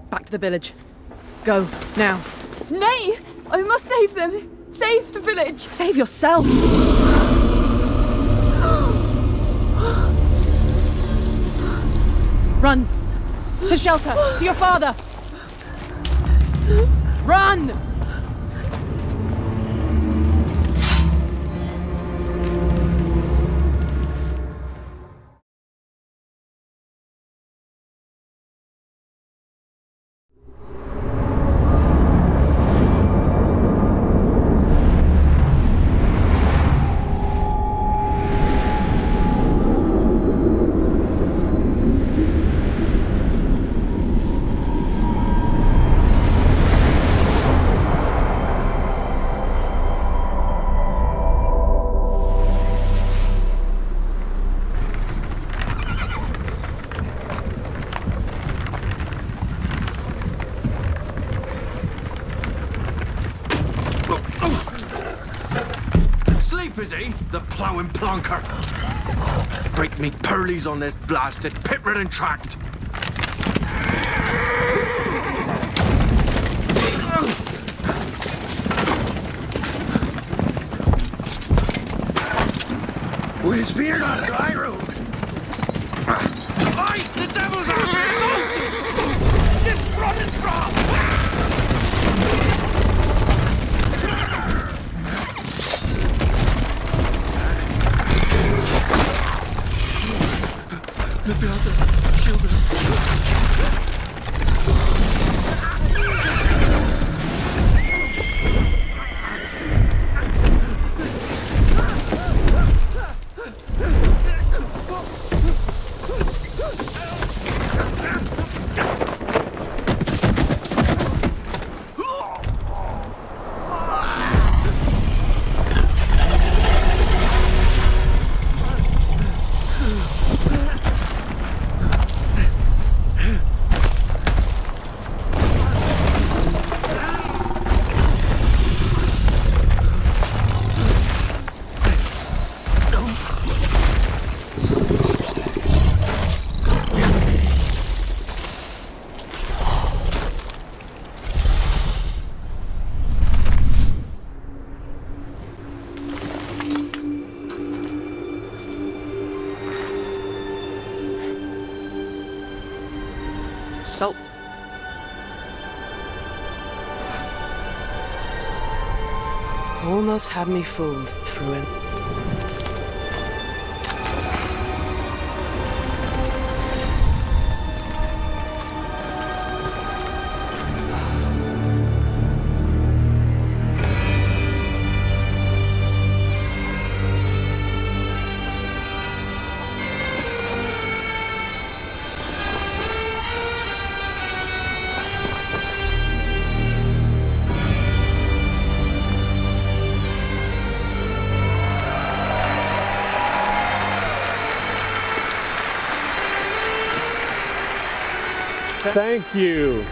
Back to the village. Go, now. Nay! I must save them! Save the village! Save yourself! Run! To shelter! To your father! Run! Sleep, is he? The ploughing plonker. Break me pearlies on this blasted pit-ridden tract. Where's fear not dry road? Aye, the devil's after it! Just running from! Look out there, children. Salt. Almost had me fooled, Fruin. Thank you.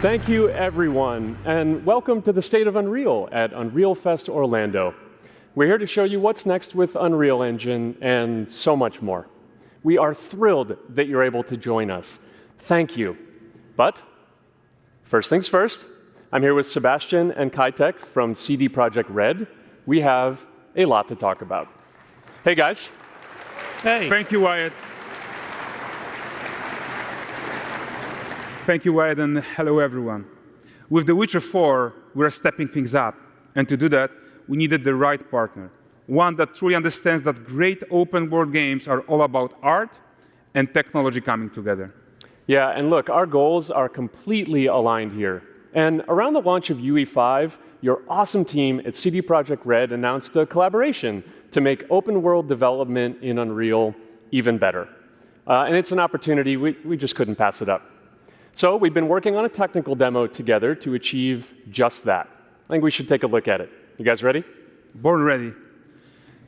Thank you, everyone, and welcome to the State of Unreal at Unreal Fest Orlando. We're here to show you what's next with Unreal Engine and so much more. We are thrilled that you're able to join us. Thank you. But first things first, I'm here with Sebastian and Kaitek from CD Projekt Red. We have a lot to talk about. Hey, guys. Hey. Thank you, Wyatt. Thank you, Wyatt, and hello, everyone. With The Witcher 4, we're stepping things up. And to do that, we needed the right partner, one that truly understands that great open-world games are all about art and technology coming together. Yeah, and look, our goals are completely aligned here. And around the launch of UE5, your awesome team at CD Projekt Red announced a collaboration to make open-world development in Unreal even better. And it's an opportunity, we just couldn't pass it up. So we've been working on a technical demo together to achieve just that. I think we should take a look at it. You guys ready? Born ready.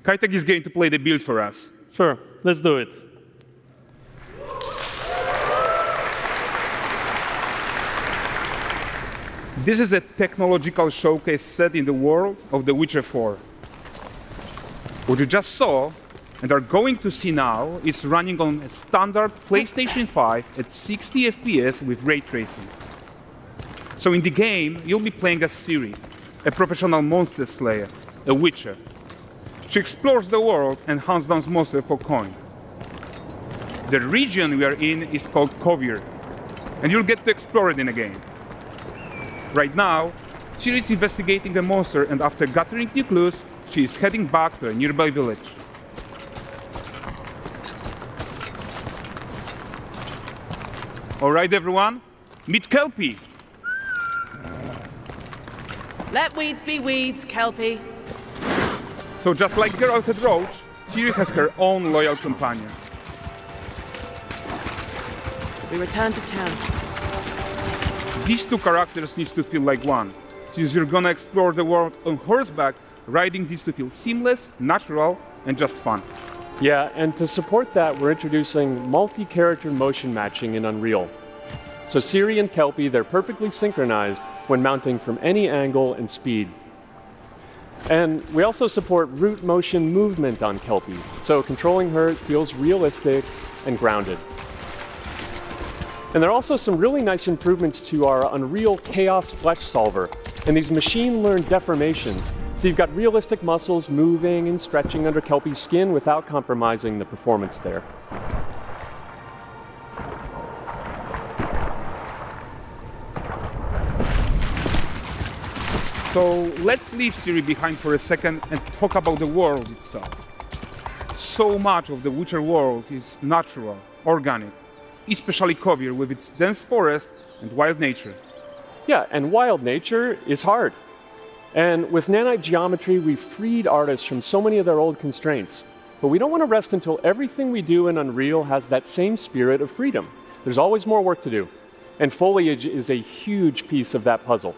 Kaitek is going to play the build for us. Sure, let's do it. This is a technological showcase set in the world of The Witcher 4. What you just saw and are going to see now is running on a standard PlayStation 5 at 60 FPS with ray tracing. So in the game, you'll be playing as Ciri, a professional monster slayer, a witcher. She explores the world and hunts down monsters for coin. The region we are in is called Kovir, and you'll get to explore it in a game. Right now, Ciri is investigating a monster, and after gathering new clues, she is heading back to a nearby village. All right, everyone, meet Kelpie. Let weeds be weeds, Kelpie. So just like Geralt and Roach, Ciri has her own loyal companion. We return to town. These two characters need to feel like one. Since you're gonna explore the world on horseback, riding needs to feel seamless, natural, and just fun. Yeah, and to support that, we're introducing multi-character motion matching in Unreal. So Ciri and Kelpie, they're perfectly synchronized when mounting from any angle and speed. And we also support root motion movement on Kelpie, so controlling her feels realistic and grounded. And there are also some really nice improvements to our Unreal Chaos Flesh Solver and these machine-learned deformations. So you've got realistic muscles moving and stretching under Kelpie's skin without compromising the performance there. So let's leave Ciri behind for a second and talk about the world itself. So much of the Witcher world is natural, organic, especially Kovir with its dense forest and wild nature. Yeah, and wild nature is hard. And with nanite geometry, we've freed artists from so many of their old constraints. But we don't want to rest until everything we do in Unreal has that same spirit of freedom. There's always more work to do. And foliage is a huge piece of that puzzle.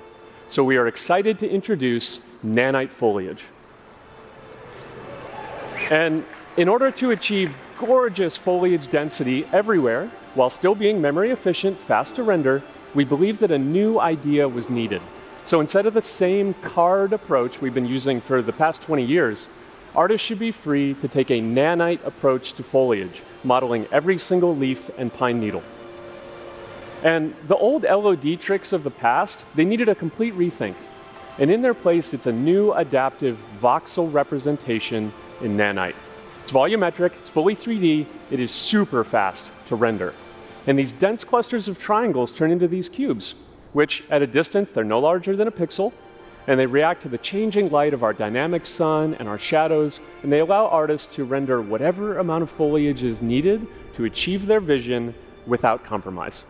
So we are excited to introduce nanite foliage. And in order to achieve gorgeous foliage density everywhere, while still being memory efficient, fast to render, we believe that a new idea was needed. So instead of the same card approach we've been using for the past 20 years, artists should be free to take a nanite approach to foliage, modeling every single leaf and pine needle. And the old LOD tricks of the past, they needed a complete rethink. And in their place, it's a new adaptive voxel representation in nanite. It's volumetric, it's fully 3D, it is super fast to render. And these dense clusters of triangles turn into these cubes, which at a distance, they're no larger than a pixel, and they react to the changing light of our dynamic sun and our shadows, and they allow artists to render whatever amount of foliage is needed to achieve their vision without compromise.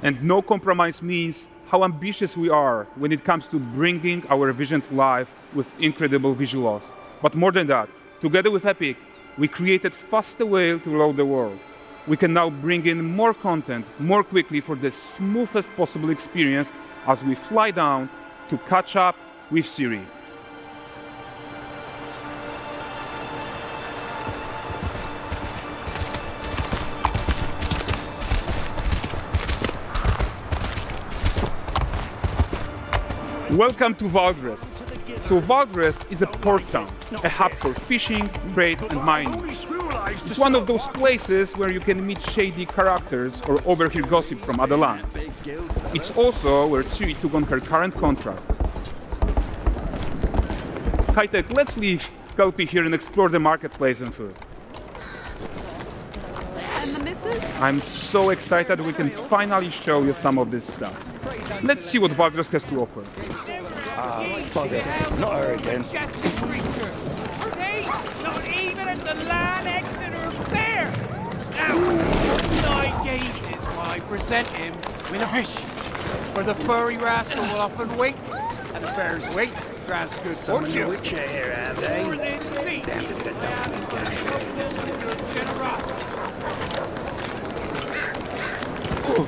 And no compromise means how ambitious we are when it comes to bringing our vision to life with incredible visuals. But more than that, together with Epic, we created faster way to load the world. We can now bring in more content more quickly for the smoothest possible experience as we fly down to catch up with Ciri. Welcome to Valdrest. So Valdrest is a port town, a hub for fishing, trade and mining. It's one of those places where you can meet shady characters or overhear gossip from other lands. It's also where Ciri took on her current contract. High-tech, let's leave Kelpie here and explore the marketplace and food. And the missus? I'm so excited we can finally show you some of this stuff. Let's see what Valdrest has to offer. Not her again. Not even at the Land Exeter Fair! Now, 9 gazes while I present him with a fish. For the furry rascal will often wink, and the bear's weight grants good fortune. Witcher here, have they?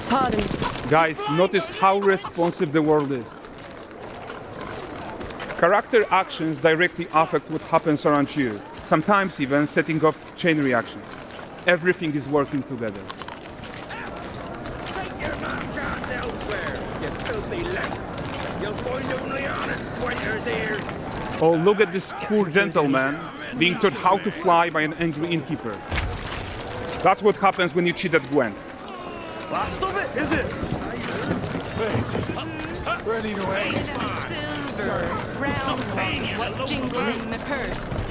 Pardon. Guys, notice how responsive the world is. Character actions directly affect what happens around you, sometimes even setting off chain reactions. Everything is working together. Take your man elsewhere, you filthy lamp. You'll find only honest fighters here. Oh, look at this poor gentleman being taught how to fly by an angry innkeeper. That's what happens when you cheat at Gwent. Last of it, is it? Ready to wait. Silver, round ones, jingle in the purse.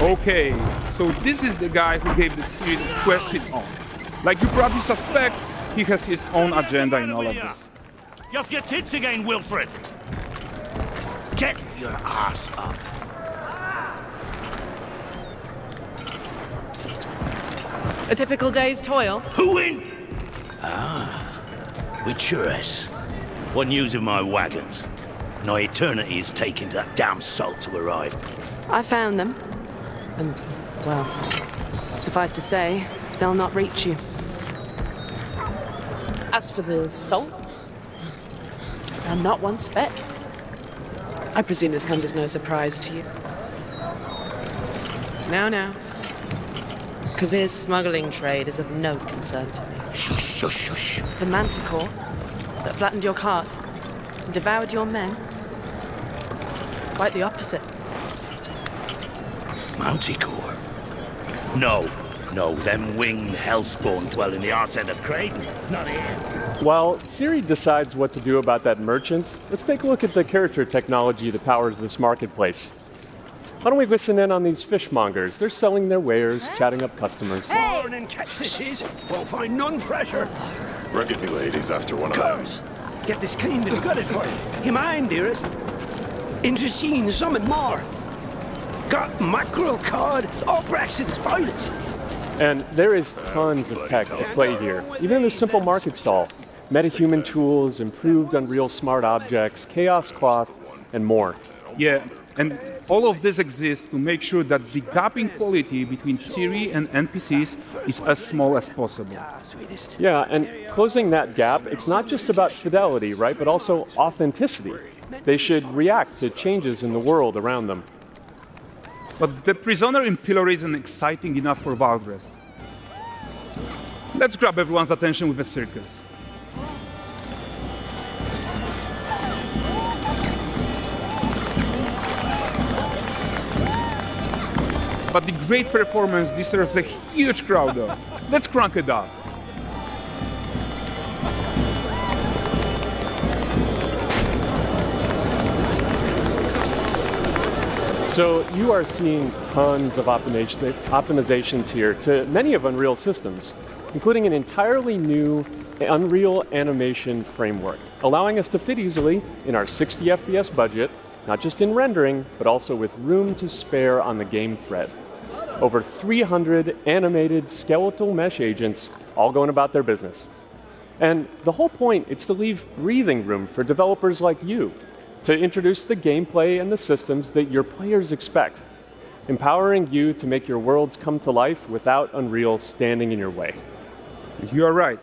Okay, so this is the guy who gave the series quest his own. Like you probably suspect, he has his own agenda in all of this. You off your tits again, Wilfred? Get your ass up. A typical day's toil. Who in? Ah, with Churus. One news of my wagons. No eternity is taking that damn salt to arrive. I found them. And, well, suffice to say, they'll not reach you. As for the salt, I found not one speck. I presume this comes as no surprise to you. Now. Kavir's smuggling trade is of no concern to me. Shush, shush, shush. The manticore that flattened your cart and devoured your men? Quite the opposite. Manticore? No, them winged hellspawn dwell in the arse end of Creighton. Not here. While Siri decides what to do about that merchant, let's take a look at the character technology that powers this marketplace. Why don't we listen in on these fishmongers? They're selling their wares, chatting up customers. Morning, catch this is. Won't find none fresher. Reckon me lady's after one of them. Course. Get this cleaned and gutted for you. You mind, dearest? Into seeing something more. Got mackerel, cod, all Brexit's finest. And there is tons of tech at play here, even in this simple market stall. Metahuman tools, improved Unreal smart objects, chaos cloth, and more. Yeah, and all of this exists to make sure that the gap in quality between Siri and NPCs is as small as possible. Yeah, and closing that gap, it's not just about fidelity, right, but also authenticity. They should react to changes in the world around them. But the prisoner in Pillory isn't exciting enough for Valdrest. Let's grab everyone's attention with a circus. But the great performance deserves a huge crowd though. Let's crank it up. So you are seeing tons of optimizations here to many of Unreal systems, including an entirely new Unreal animation framework, allowing us to fit easily in our 60 FPS budget, not just in rendering, but also with room to spare on the game thread. Over 300 animated skeletal mesh agents all going about their business. And the whole point is to leave breathing room for developers like you to introduce the gameplay and the systems that your players expect, empowering you to make your worlds come to life without Unreal standing in your way. You are right.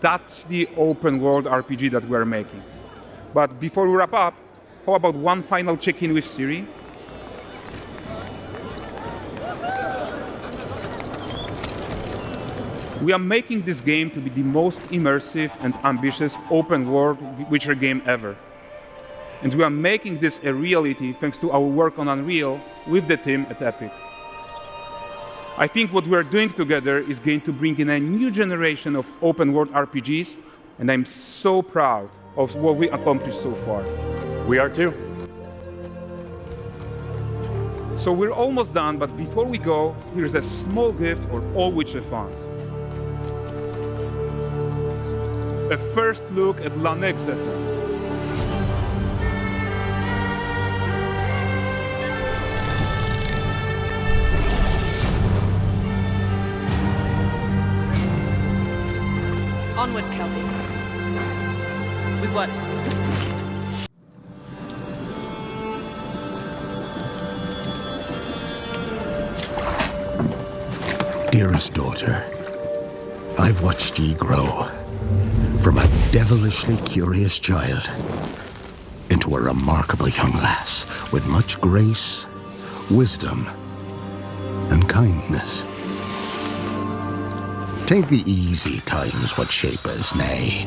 That's the open world RPG that we're making. But before we wrap up, how about one final check-in with Siri? We are making this game to be the most immersive and ambitious open world Witcher game ever. And we are making this a reality thanks to our work on Unreal with the team at Epic. I think what we are doing together is going to bring in a new generation of open world RPGs, and I'm so proud of what we accomplished so far. We are too. So we're almost done, but before we go, here's a small gift for all Witcher fans. A first look at Lanexeter. Onward, Kelpie. With what? Dearest daughter, I've watched ye grow from a devilishly curious child into a remarkably young lass with much grace, wisdom, and kindness. Take the easy times what shape us, nay.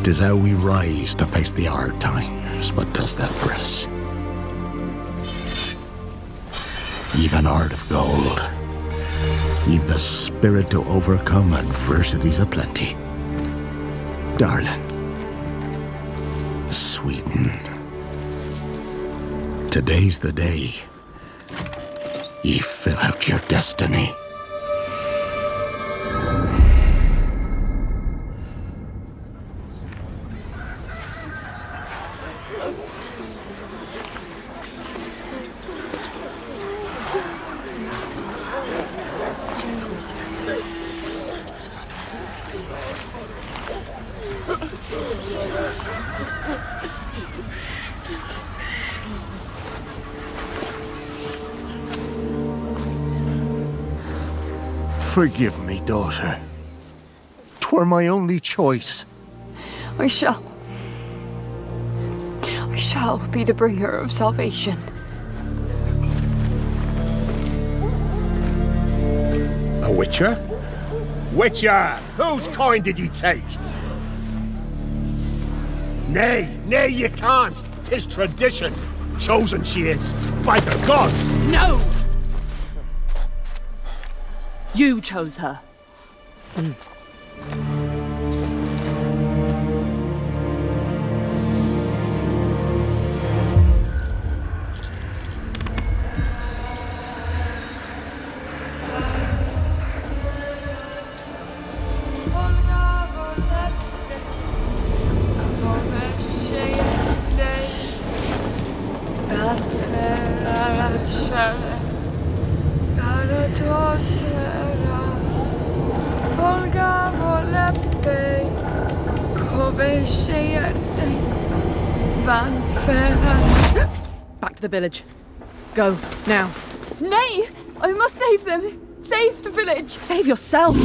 It is how we rise to face the hard times, what does that for us. Ye've an heart of gold. Ye've the spirit to overcome adversities aplenty. Darling, sweeten. Today's the day ye fill out your destiny. Forgive me, daughter. 'Twere my only choice. I shall be the bringer of salvation. A witcher? Witcher! Whose coin did ye take? Nay, you can't. 'Tis tradition. Chosen she is, by the gods! No! You chose her. Back to the village. Go, now. Nay! I must save them! Save the village! Save yourself!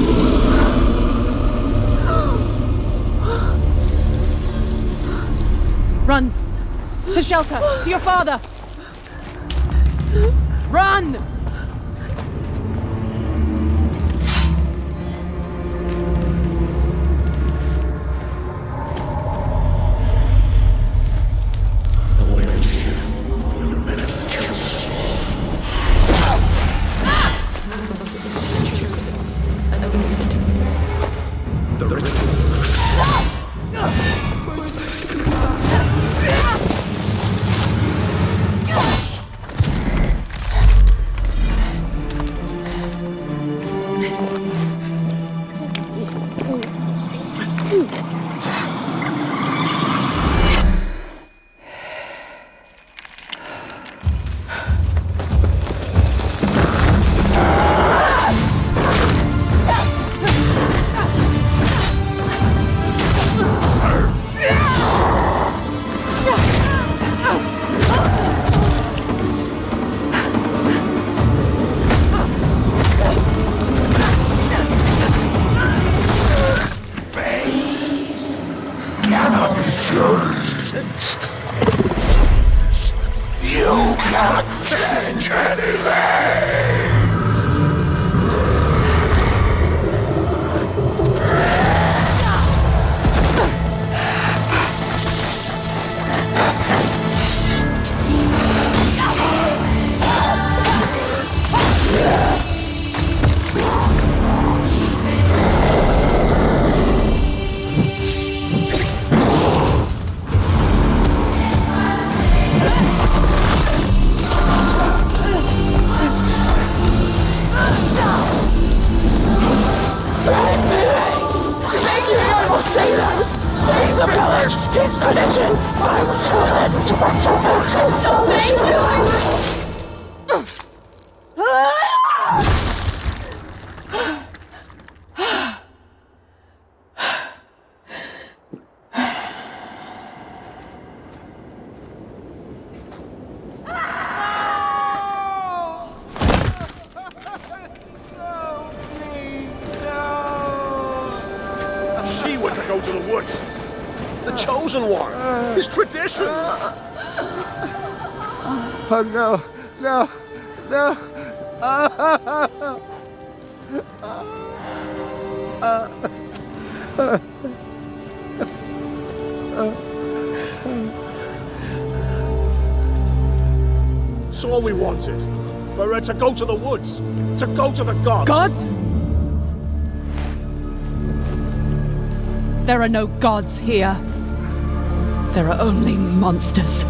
Run! To shelter! To your father! Run! Oh no, no, no. It's all we wanted. For her to go to the woods, to go to the gods. Gods? There are no gods here. There are only monsters.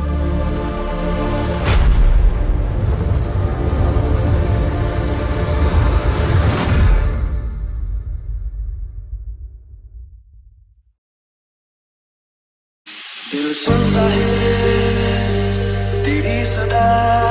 दिल सुनता है तेरी सदा